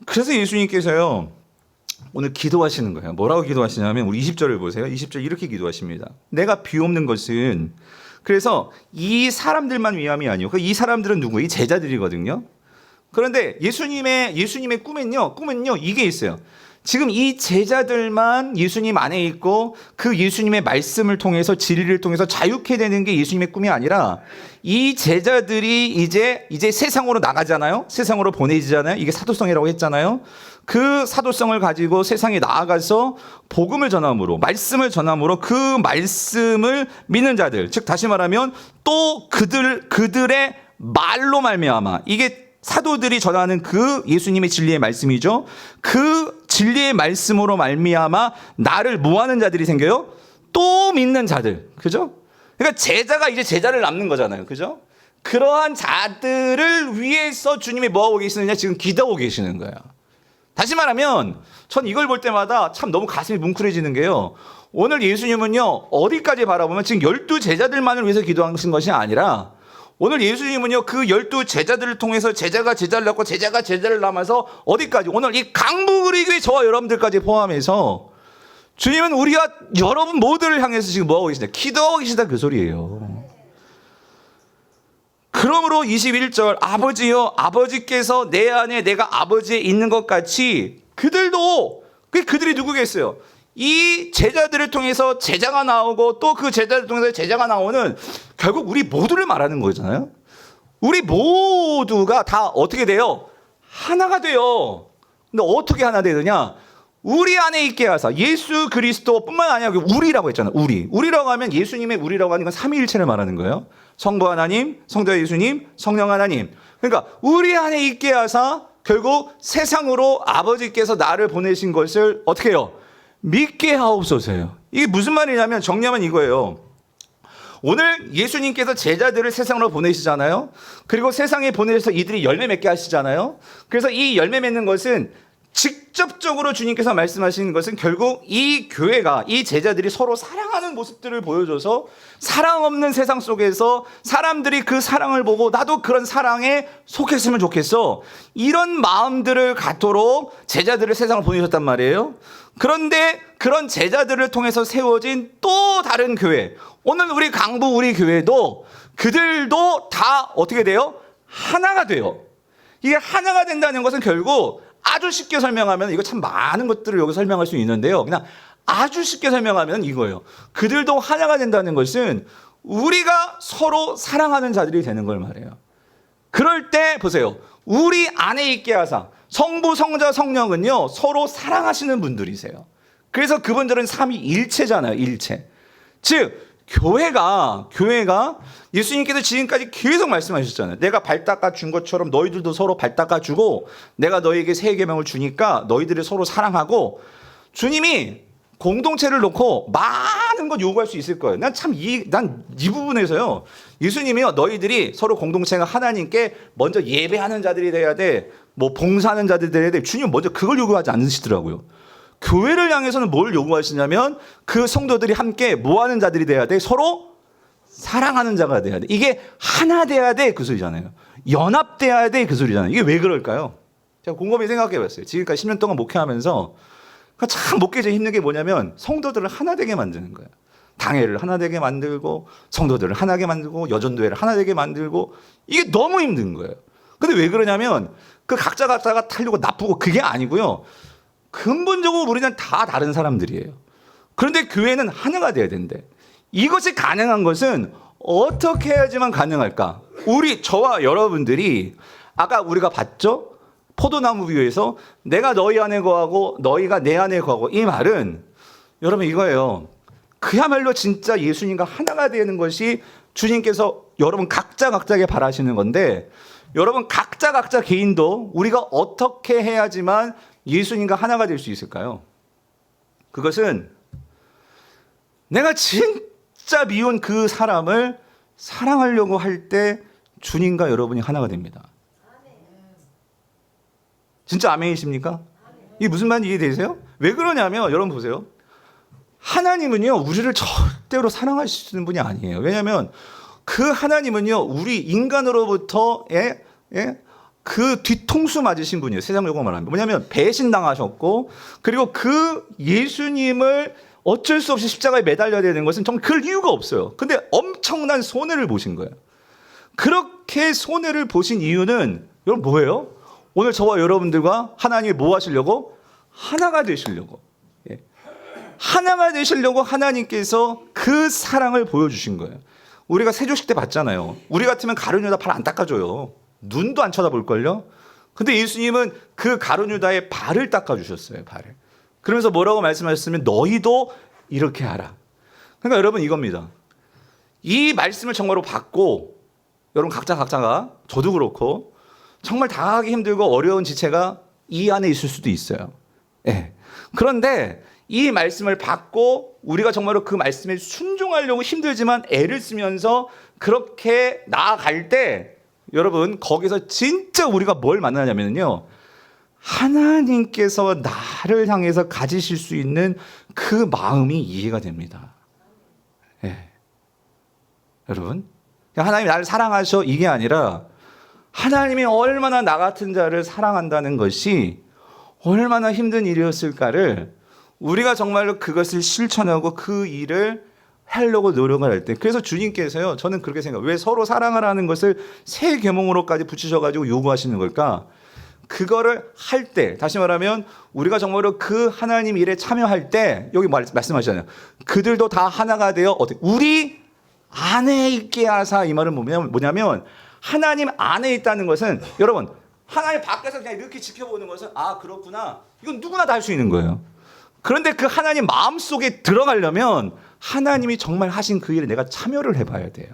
그래서 예수님께서요 오늘 기도하시는 거예요. 뭐라고 기도하시냐면 우리 20절을 보세요. 20절 이렇게 기도하십니다. 내가 비옵는 것은 그래서 이 사람들만 위함이 아니고 이 사람들은 누구? 이 제자들이거든요. 그런데 예수님의 꿈은요 이게 있어요. 지금 이 제자들만 예수님 안에 있고 그 예수님의 말씀을 통해서 진리를 통해서 자유케 되는 게 예수님의 꿈이 아니라 이 제자들이 이제 세상으로 나가잖아요. 세상으로 보내지잖아요. 이게 사도성이라고 했잖아요. 그 사도성을 가지고 세상에 나아가서 복음을 전함으로, 말씀을 전함으로 그 말씀을 믿는 자들, 즉 다시 말하면 또 그들의 말로 말미암아, 이게 사도들이 전하는 그 예수님의 진리의 말씀이죠. 그 진리의 말씀으로 말미암아 나를 뭐하는 자들이 생겨요? 또 믿는 자들. 그죠? 그러니까 제자가 이제 제자를 남는 거잖아요. 그죠? 그러한 자들을 위해서 주님이 뭐하고 계시느냐? 지금 기도하고 계시는 거예요. 다시 말하면 전 이걸 볼 때마다 참 너무 가슴이 뭉클해지는 게요. 오늘 예수님은요, 어디까지 바라보면 지금 12 제자들만을 위해서 기도하신 것이 아니라 오늘 예수님은요, 그 12 제자들을 통해서 제자가 제자를 낳고 제자가 제자를 남아서 어디까지? 오늘 이 강북의교회 저와 여러분들까지 포함해서 주님은 우리가 여러분 모두를 향해서 지금 뭐하고 계시다? 기도하고 계시다, 그 소리예요. 그러므로 21절, 아버지여, 아버지께서 내 안에 내가 아버지에 있는 것 같이 그들이 누구겠어요? 이 제자들을 통해서 제자가 나오고 또 그 제자들을 통해서 제자가 나오는 결국 우리 모두를 말하는 거잖아요. 우리 모두가 다 어떻게 돼요? 하나가 돼요. 근데 어떻게 하나 되느냐? 우리 안에 있게 하사. 예수 그리스도뿐만 아니라 우리라고 했잖아요. 우리라고 하면 예수님의 우리라고 하는 건 삼위일체를 말하는 거예요. 성부 하나님, 성자 예수님, 성령 하나님. 그러니까 우리 안에 있게 하사 결국 세상으로 아버지께서 나를 보내신 것을 어떻게 해요? 믿게 하옵소서예요. 이게 무슨 말이냐면 정리하면 이거예요. 오늘 예수님께서 제자들을 세상으로 보내시잖아요. 그리고 세상에 보내셔서 이들이 열매 맺게 하시잖아요. 그래서 이 열매 맺는 것은 직접적으로 주님께서 말씀하시는 것은 결국 이 교회가, 이 제자들이 서로 사랑하는 모습들을 보여줘서 사랑 없는 세상 속에서 사람들이 그 사랑을 보고 나도 그런 사랑에 속했으면 좋겠어, 이런 마음들을 갖도록 제자들을 세상으로 보내셨단 말이에요. 그런데 그런 제자들을 통해서 세워진 또 다른 교회, 오늘 우리 강북 우리 교회도 그들도 다 어떻게 돼요? 하나가 돼요. 이게 하나가 된다는 것은 결국 아주 쉽게 설명하면, 이거 참 많은 것들을 여기 설명할 수 있는데요, 그냥 아주 쉽게 설명하면 이거예요. 그들도 하나가 된다는 것은 우리가 서로 사랑하는 자들이 되는 걸 말해요. 그럴 때 보세요. 우리 안에 있게 하사, 성부, 성자, 성령은요 서로 사랑하시는 분들이세요. 그래서 그분들은 삼위일체잖아요. 일체. 즉 교회가 예수님께서 지금까지 계속 말씀하셨잖아요. 내가 발 닦아 준 것처럼 너희들도 서로 발 닦아 주고, 내가 너희에게 새 계명을 주니까 너희들을 서로 사랑하고. 주님이 공동체를 놓고 많은 것 요구할 수 있을 거예요. 난 이 부분에서요, 예수님이요, 너희들이 서로 공동체가 하나님께 먼저 예배하는 자들이 돼야 돼, 뭐 봉사하는 자들이 돼야 돼, 주님 먼저 그걸 요구하지 않으시더라고요. 교회를 향해서는 뭘 요구하시냐면 그 성도들이 함께 뭐하는 자들이 돼야 돼? 서로 사랑하는 자가 돼야 돼. 이게 하나 돼야 돼, 그 소리잖아요. 연합돼야 돼, 그 소리잖아요. 이게 왜 그럴까요? 제가 곰곰이 생각해 봤어요. 지금까지 10년 동안 목회하면서 참 목회자에 힘든 게 뭐냐면 성도들을 하나 되게 만드는 거예요. 당회를 하나 되게 만들고, 성도들을 하나 되게 만들고, 여전도회를 하나 되게 만들고, 이게 너무 힘든 거예요. 근데 왜 그러냐면 그 각자가 탈려고 나쁘고 그게 아니고요, 근본적으로 우리는 다 다른 사람들이에요. 그런데 교회는 하나가 돼야 된대. 이것이 가능한 것은 어떻게 해야지만 가능할까? 저와 여러분들이 아까 우리가 봤죠? 포도나무 비유에서 내가 너희 안에 거하고 너희가 내 안에 거하고, 이 말은 여러분 이거예요. 그야말로 진짜 예수님과 하나가 되는 것이 주님께서 여러분 각자에게 바라시는 건데, 여러분 각자 개인도 우리가 어떻게 해야지만 예수님과 하나가 될 수 있을까요? 그것은 내가 진짜 미운 그 사람을 사랑하려고 할 때 주님과 여러분이 하나가 됩니다. 진짜 아멘이십니까? 이게 무슨 말인지 이해되세요? 왜 그러냐면 여러분 보세요. 하나님은요 우리를 절대로 사랑하시는 분이 아니에요. 왜냐하면 그 하나님은요 우리 인간으로부터 그 뒤통수 맞으신 분이에요. 세상적으로 말하면 뭐냐면 배신당하셨고, 그리고 그 예수님을 어쩔 수 없이 십자가에 매달려야 되는 것은 정말 그럴 이유가 없어요. 근데 엄청난 손해를 보신 거예요. 그렇게 손해를 보신 이유는 여러분 뭐예요? 오늘 저와 여러분들과 하나님이 뭐 하시려고? 하나가 되시려고. 예. 하나가 되시려고 하나님께서 그 사랑을 보여주신 거예요. 우리가 세조식 때 봤잖아요. 우리 같으면 가룟유다 발 안 닦아줘요. 눈도 안 쳐다볼걸요? 근데 예수님은 그 가룟유다의 발을 닦아주셨어요. 발을. 그러면서 뭐라고 말씀하셨으면 너희도 이렇게 하라. 그러니까 여러분 이겁니다. 이 말씀을 정말로 받고 여러분 각자가 저도 그렇고 정말 당하기 힘들고 어려운 지체가 이 안에 있을 수도 있어요. 예. 그런데 이 말씀을 받고 우리가 정말로 그 말씀에 순종하려고 힘들지만 애를 쓰면서 그렇게 나아갈 때 여러분 거기서 진짜 우리가 뭘 만나냐면요. 하나님께서 나를 향해서 가지실 수 있는 그 마음이 이해가 됩니다. 예. 여러분 하나님이 나를 사랑하셔 이게 아니라 하나님이 얼마나 나 같은 자를 사랑한다는 것이 얼마나 힘든 일이었을까를 우리가 정말로 그것을 실천하고 그 일을 하려고 노력을 할 때 그래서 주님께서요 저는 그렇게 생각해요. 왜 서로 사랑하라는 것을 새 계명으로까지 붙이셔가지고 요구하시는 걸까? 그거를 할 때 다시 말하면 우리가 정말로 그 하나님 일에 참여할 때 여기 말씀하시잖아요. 그들도 다 하나가 되어 어떻게 우리 안에 있게 하사 이 말은 뭐냐면 하나님 안에 있다는 것은 여러분 하나님 밖에서 그냥 이렇게 지켜보는 것은 아 그렇구나 이건 누구나 다 할 수 있는 거예요. 그런데 그 하나님 마음속에 들어가려면 하나님이 정말 하신 그 일에 내가 참여를 해봐야 돼요.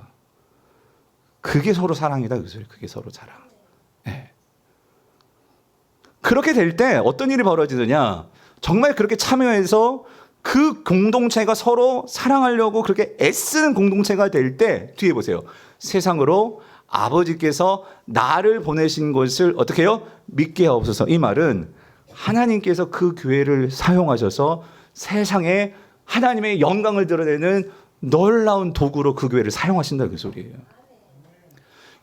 그게 서로 사랑이다. 그게 서로 사랑. 네. 그렇게 될 때 어떤 일이 벌어지느냐 정말 그렇게 참여해서 그 공동체가 서로 사랑하려고 그렇게 애쓰는 공동체가 될 때 뒤에 보세요. 세상으로 아버지께서 나를 보내신 것을 어떻게 해요? 믿게 하옵소서. 이 말은 하나님께서 그 교회를 사용하셔서 세상에 하나님의 영광을 드러내는 놀라운 도구로 그 교회를 사용하신다 그 소리예요.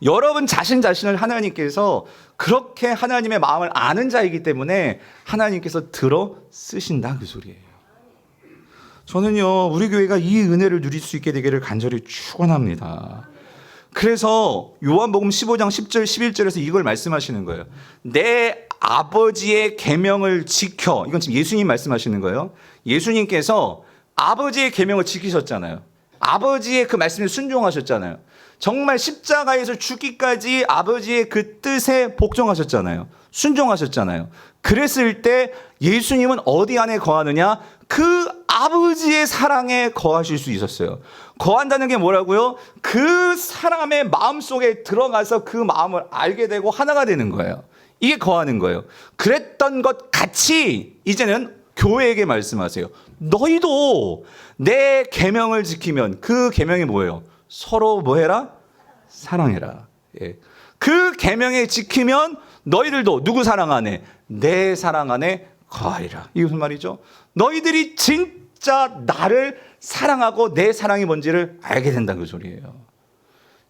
여러분 자신을 하나님께서 그렇게 하나님의 마음을 아는 자이기 때문에 하나님께서 들어 쓰신다 그 소리예요. 저는요 우리 교회가 이 은혜를 누릴 수 있게 되기를 간절히 축원합니다. 그래서 요한복음 15장 10절 11절에서 이걸 말씀하시는 거예요. 내 아버지의 계명을 지켜. 이건 지금 예수님 말씀하시는 거예요. 예수님께서 아버지의 계명을 지키셨잖아요. 아버지의 그 말씀에 순종하셨잖아요. 정말 십자가에서 죽기까지 아버지의 그 뜻에 복종하셨잖아요. 순종하셨잖아요. 그랬을 때 예수님은 어디 안에 거하느냐? 그 아버지의 사랑에 거하실 수 있었어요. 거한다는 게 뭐라고요? 그 사람의 마음속에 들어가서 그 마음을 알게 되고 하나가 되는 거예요. 이게 거하는 거예요. 그랬던 것 같이 이제는 교회에게 말씀하세요. 너희도 내 계명을 지키면 그 계명이 뭐예요? 서로 뭐 해라? 사랑해라. 예. 그 계명에 지키면 너희들도 누구 사랑 안에? 내 사랑 안에 거하리라. 이게 무슨 말이죠? 너희들이 진짜 나를 사랑하고 내 사랑이 뭔지를 알게 된다는 그 소리예요.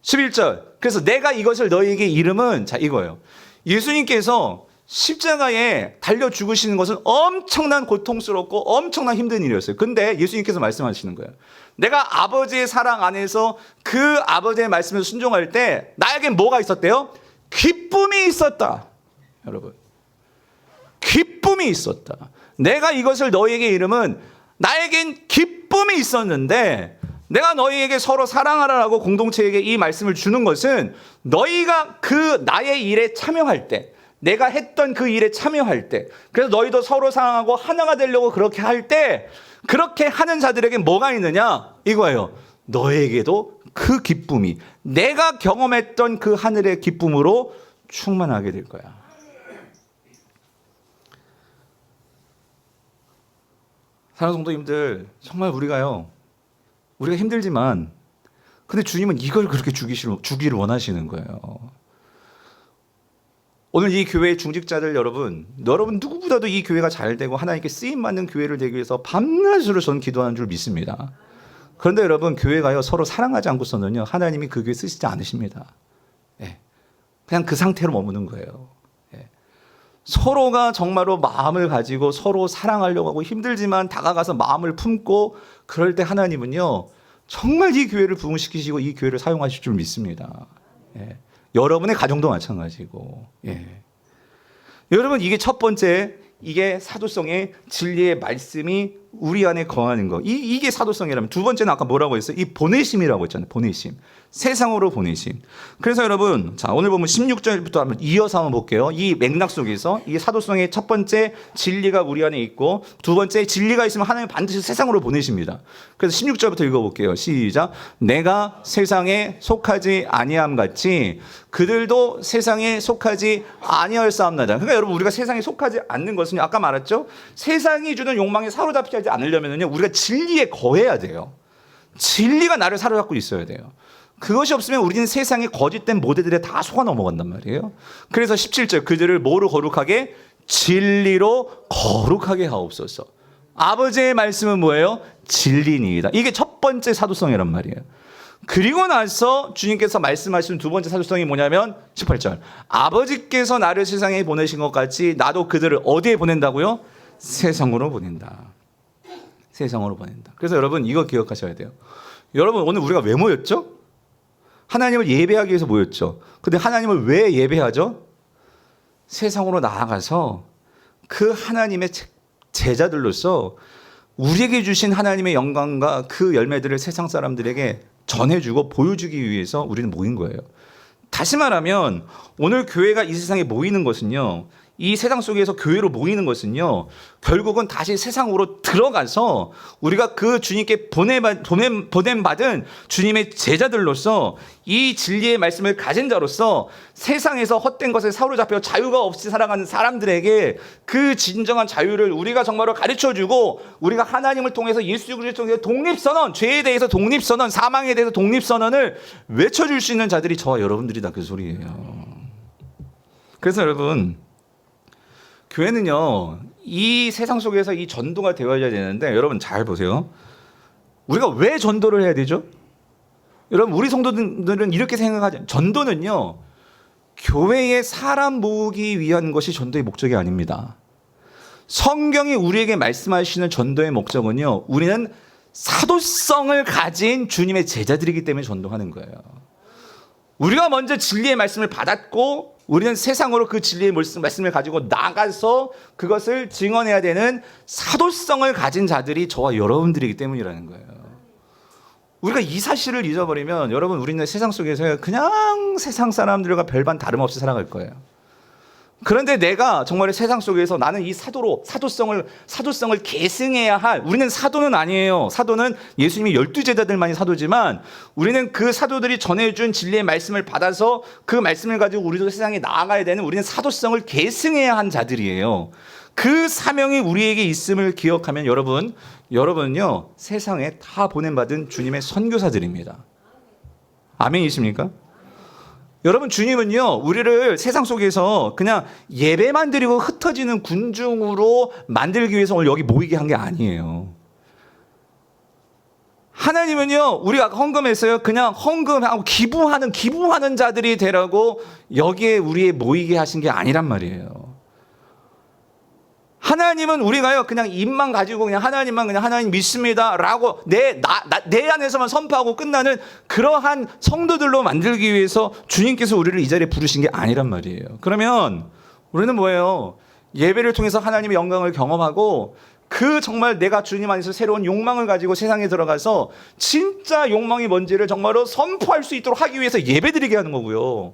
11절. 그래서 내가 이것을 너희에게 이름은 자 이거예요. 예수님께서 십자가에 달려 죽으시는 것은 엄청난 고통스럽고 엄청난 힘든 일이었어요. 근데 예수님께서 말씀하시는 거예요. 내가 아버지의 사랑 안에서 그 아버지의 말씀을 순종할 때 나에겐 뭐가 있었대요? 기쁨이 있었다. 여러분. 기쁨이 있었다. 내가 이것을 너희에게 이름은 나에겐 기쁨이 있었는데 내가 너희에게 서로 사랑하라고 공동체에게 이 말씀을 주는 것은 너희가 그 나의 일에 참여할 때 내가 했던 그 일에 참여할 때 그래서 너희도 서로 사랑하고 하나가 되려고 그렇게 할 때 그렇게 하는 자들에게 뭐가 있느냐? 이거예요. 너에게도 그 기쁨이 내가 경험했던 그 하늘의 기쁨으로 충만하게 될 거야. 사랑하는 성도님들 정말 우리가 힘들지만 근데 주님은 이걸 그렇게 주기를 원하시는 거예요. 오늘 이 교회의 중직자들 여러분 누구보다도 이 교회가 잘 되고 하나님께 쓰임받는 교회를 되기 위해서 밤낮으로 저는 기도하는 줄 믿습니다. 그런데 여러분 교회가요 서로 사랑하지 않고서는요 하나님이 그 교회 쓰시지 않으십니다. 예. 그냥 그 상태로 머무는 거예요. 예. 서로가 정말로 마음을 가지고 서로 사랑하려고 하고 힘들지만 다가가서 마음을 품고 그럴 때 하나님은요 정말 이 교회를 부흥시키시고 이 교회를 사용하실 줄 믿습니다. 예. 여러분의 가정도 마찬가지고. 예. 여러분 이게 첫 번째, 이게 사도성의 진리의 말씀이 우리 안에 거하는 거. 이게 사도성이라면, 두 번째는 아까 뭐라고 했어요? 이 보내심이라고 했잖아요. 보내심. 세상으로 보내심. 그래서 여러분, 자, 오늘 보면 16절부터 한번 이어서 한번 볼게요. 이 맥락 속에서 이 사도성의 첫 번째 진리가 우리 안에 있고, 두 번째 진리가 있으면 하나님 반드시 세상으로 보내십니다. 그래서 16절부터 읽어볼게요. 시작. 내가 세상에 속하지 아니함 같이 그들도 세상에 속하지 아니할사옵나다. 그러니까 여러분, 우리가 세상에 속하지 않는 것은 아까 말했죠. 세상이 주는 욕망에 사로잡히지 않으려면요, 우리가 진리에 거해야 돼요. 진리가 나를 사로잡고 있어야 돼요. 그것이 없으면 우리는 세상의 거짓된 모델들에 다 속아 넘어간단 말이에요. 그래서 17절, 그들을 뭐로 거룩하게? 진리로 거룩하게 하옵소서. 아버지의 말씀은 뭐예요? 진리니이다. 이게 첫 번째 사도성이란 말이에요. 그리고 나서 주님께서 말씀하시는 두 번째 사도성이 뭐냐면 18절, 아버지께서 나를 세상에 보내신 것 같이 나도 그들을 어디에 보낸다고요? 세상으로 보낸다. 세상으로 보낸다. 그래서 여러분 이거 기억하셔야 돼요. 여러분 오늘 우리가 왜 모였죠? 하나님을 예배하기 위해서 모였죠. 근데 하나님을 왜 예배하죠? 세상으로 나아가서 그 하나님의 제자들로서 우리에게 주신 하나님의 영광과 그 열매들을 세상 사람들에게 전해주고 보여주기 위해서 우리는 모인 거예요. 다시 말하면 오늘 교회가 이 세상에 모이는 것은요, 이 세상 속에서 교회로 모이는 것은요, 결국은 다시 세상으로 들어가서 우리가 그 주님께 보냄받은 주님의 제자들로서 이 진리의 말씀을 가진 자로서 세상에서 헛된 것에 사로잡혀 자유가 없이 살아가는 사람들에게 그 진정한 자유를 우리가 정말로 가르쳐주고, 우리가 하나님을 통해서 예수 그리스도를 통해서 독립선언, 죄에 대해서 독립선언, 사망에 대해서 독립선언을 외쳐줄 수 있는 자들이 저와 여러분들이다, 그 소리예요. 그래서 여러분, 교회는요, 이 세상 속에서 이 전도가 되어야 되는데, 여러분 잘 보세요. 우리가 왜 전도를 해야 되죠? 여러분, 우리 성도들은 이렇게 생각하죠. 전도는요, 교회에 사람 모으기 위한 것이 전도의 목적이 아닙니다. 성경이 우리에게 말씀하시는 전도의 목적은요, 우리는 사도성을 가진 주님의 제자들이기 때문에 전도하는 거예요. 우리가 먼저 진리의 말씀을 받았고, 우리는 세상으로 그 진리의 말씀을 가지고 나가서 그것을 증언해야 되는 사도성을 가진 자들이 저와 여러분들이기 때문이라는 거예요. 우리가 이 사실을 잊어버리면 여러분, 우리는 세상 속에서 그냥 세상 사람들과 별반 다름없이 살아갈 거예요. 그런데 내가 정말 세상 속에서 나는 이 사도성을 계승해야 할, 우리는 사도는 아니에요. 사도는 예수님이 12제자들만이 사도지만, 우리는 그 사도들이 전해준 진리의 말씀을 받아서 그 말씀을 가지고 우리도 세상에 나아가야 되는, 우리는 사도성을 계승해야 한 자들이에요. 그 사명이 우리에게 있음을 기억하면 여러분은요, 세상에 다 보냄받은 주님의 선교사들입니다. 아멘이십니까? 여러분, 주님은요, 우리를 세상 속에서 그냥 예배만 드리고 흩어지는 군중으로 만들기 위해서 오늘 여기 모이게 한 게 아니에요. 하나님은요, 우리가 헌금했어요. 그냥 헌금하고 기부하는 자들이 되라고 여기에 우리에 모이게 하신 게 아니란 말이에요. 하나님은 우리가요, 그냥 입만 가지고 그냥 하나님 믿습니다 라고 내 안에서만 선포하고 끝나는 그러한 성도들로 만들기 위해서 주님께서 우리를 이 자리에 부르신 게 아니란 말이에요. 그러면 우리는 뭐예요? 예배를 통해서 하나님의 영광을 경험하고, 그 정말 내가 주님 안에서 새로운 욕망을 가지고 세상에 들어가서 진짜 욕망이 뭔지를 정말로 선포할 수 있도록 하기 위해서 예배드리게 하는 거고요.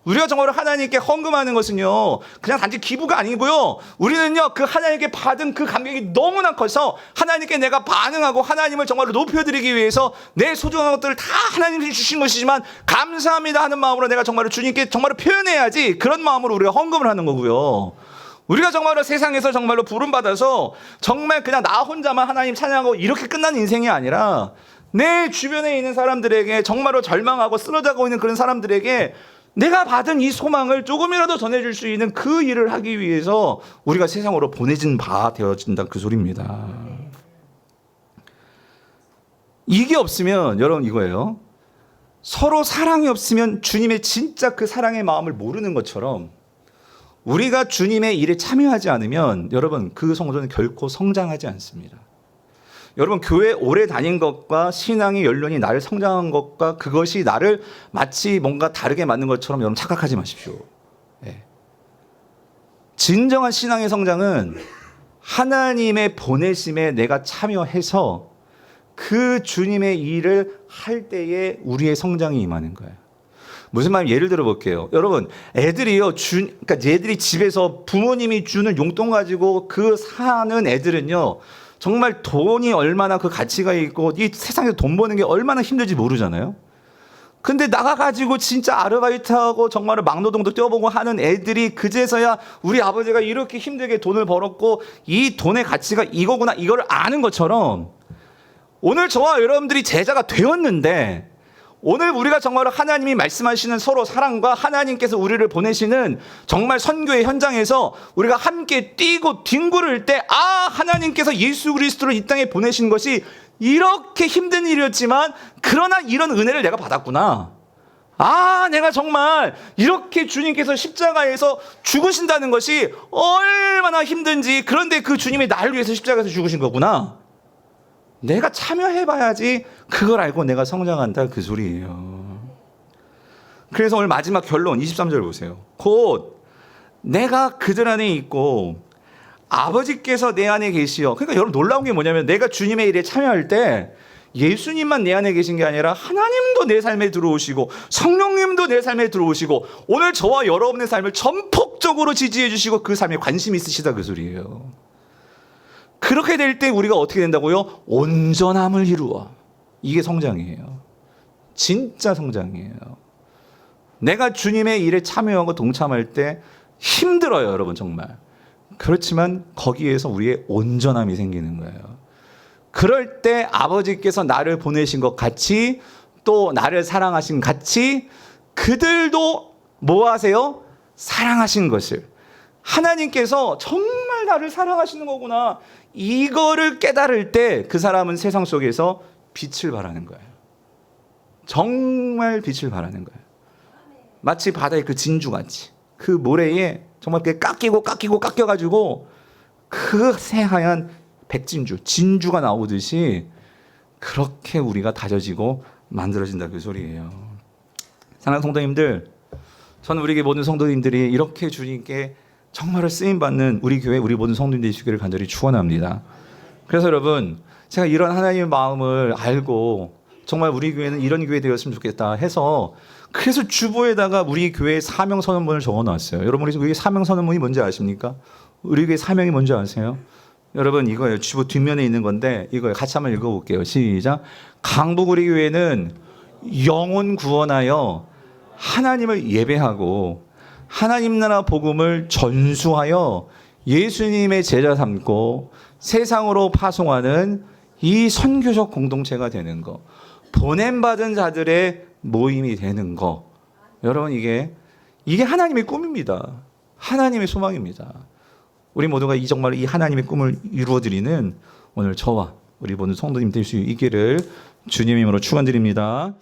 우리가 정말로 하나님께 헌금하는 것은요, 그냥 단지 기부가 아니고요, 우리는요, 그 하나님께 받은 그 감격이 너무나 커서 하나님께 내가 반응하고 하나님을 정말로 높여드리기 위해서 내 소중한 것들을 다 하나님이 주신 것이지만 감사합니다 하는 마음으로 내가 정말로 주님께 정말로 표현해야지, 그런 마음으로 우리가 헌금을 하는 거고요. 우리가 정말로 세상에서 정말로 부름받아서 정말 그냥 나 혼자만 하나님 찬양하고 이렇게 끝나는 인생이 아니라, 내 주변에 있는 사람들에게 정말로 절망하고 쓰러져가고 있는 그런 사람들에게 내가 받은 이 소망을 조금이라도 전해줄 수 있는 그 일을 하기 위해서 우리가 세상으로 보내진 바 되어진다, 그 소리입니다. 이게 없으면 여러분 이거예요. 서로 사랑이 없으면 주님의 진짜 그 사랑의 마음을 모르는 것처럼 우리가 주님의 일에 참여하지 않으면 여러분 그 성도는 결코 성장하지 않습니다. 여러분 교회 오래 다닌 것과 신앙의 연륜이 나를 성장한 것과 그것이 나를 마치 뭔가 다르게 만든 것처럼 여러분 착각하지 마십시오. 예. 진정한 신앙의 성장은 하나님의 보내심에 내가 참여해서 그 주님의 일을 할 때에 우리의 성장이 임하는 거예요. 무슨 말이면 예를 들어 볼게요. 여러분, 애들이요, 그러니까 얘들이 집에서 부모님이 주는 용돈 가지고 그 사는 애들은요, 정말 돈이 얼마나 그 가치가 있고 이 세상에서 돈 버는 게 얼마나 힘들지 모르잖아요. 근데 나가가지고 진짜 아르바이트하고 정말 막노동도 뛰어보고 하는 애들이 그제서야 우리 아버지가 이렇게 힘들게 돈을 벌었고 이 돈의 가치가 이거구나 이걸 아는 것처럼 오늘 저와 여러분들이 제자가 되었는데 오늘 우리가 정말 하나님이 말씀하시는 서로 사랑과 하나님께서 우리를 보내시는 정말 선교의 현장에서 우리가 함께 뛰고 뒹구를 때 하나님께서 예수 그리스도를 이 땅에 보내신 것이 이렇게 힘든 일이었지만 그러나 이런 은혜를 내가 받았구나. 내가 정말 이렇게 주님께서 십자가에서 죽으신다는 것이 얼마나 힘든지 그런데 그 주님이 나를 위해서 십자가에서 죽으신 거구나. 내가 참여해봐야지 그걸 알고 내가 성장한다 그 소리예요. 그래서 오늘 마지막 결론 23절 보세요. 곧 내가 그들 안에 있고 아버지께서 내 안에 계시어. 그러니까 여러분 놀라운 게 뭐냐면 내가 주님의 일에 참여할 때 예수님만 내 안에 계신 게 아니라 하나님도 내 삶에 들어오시고 성령님도 내 삶에 들어오시고 오늘 저와 여러분의 삶을 전폭적으로 지지해 주시고 그 삶에 관심 있으시다 그 소리예요. 그렇게 될 때 우리가 어떻게 된다고요? 온전함을 이루어. 이게 성장이에요. 진짜 성장이에요. 내가 주님의 일에 참여하고 동참할 때 힘들어요, 여러분 정말. 그렇지만 거기에서 우리의 온전함이 생기는 거예요. 그럴 때 아버지께서 나를 보내신 것 같이 또 나를 사랑하신 같이 그들도 뭐 하세요? 사랑하신 것을. 하나님께서 정말 나를 사랑하시는 거구나. 이거를 깨달을 때 그 사람은 세상 속에서 빛을 발하는 거예요. 정말 빛을 발하는 거예요. 마치 바다의 그 진주같이 그 모래에 정말 깎여가지고 그 새하얀 백진주, 진주가 나오듯이 그렇게 우리가 다져지고 만들어진다 그 소리예요. 사랑하는 성도님들, 저는 우리 모든 성도님들이 이렇게 주님께 정말로 쓰임받는 우리 교회 우리 모든 성도님들이 되시기를 간절히 축원합니다. 그래서 여러분 제가 이런 하나님의 마음을 알고 정말 우리 교회는 이런 교회 되었으면 좋겠다 해서 그래서 주보에다가 우리 교회 사명 선언문을 적어놨어요. 여러분 우리 사명 선언문이 뭔지 아십니까? 우리 교회 사명이 뭔지 아세요? 여러분 이거예요. 주보 뒷면에 있는 건데 이거예요. 같이 한번 읽어볼게요. 시작. 강북 우리 교회는 영혼 구원하여 하나님을 예배하고 하나님 나라 복음을 전수하여 예수님의 제자 삼고 세상으로 파송하는 이 선교적 공동체가 되는 거, 보냄받은 자들의 모임이 되는 거. 여러분 이게 하나님의 꿈입니다. 하나님의 소망입니다. 우리 모두가 정말 이 하나님의 꿈을 이루어드리는 오늘 저와 우리 모든 성도님 될 수 있기를 주님의 이름으로 축원드립니다.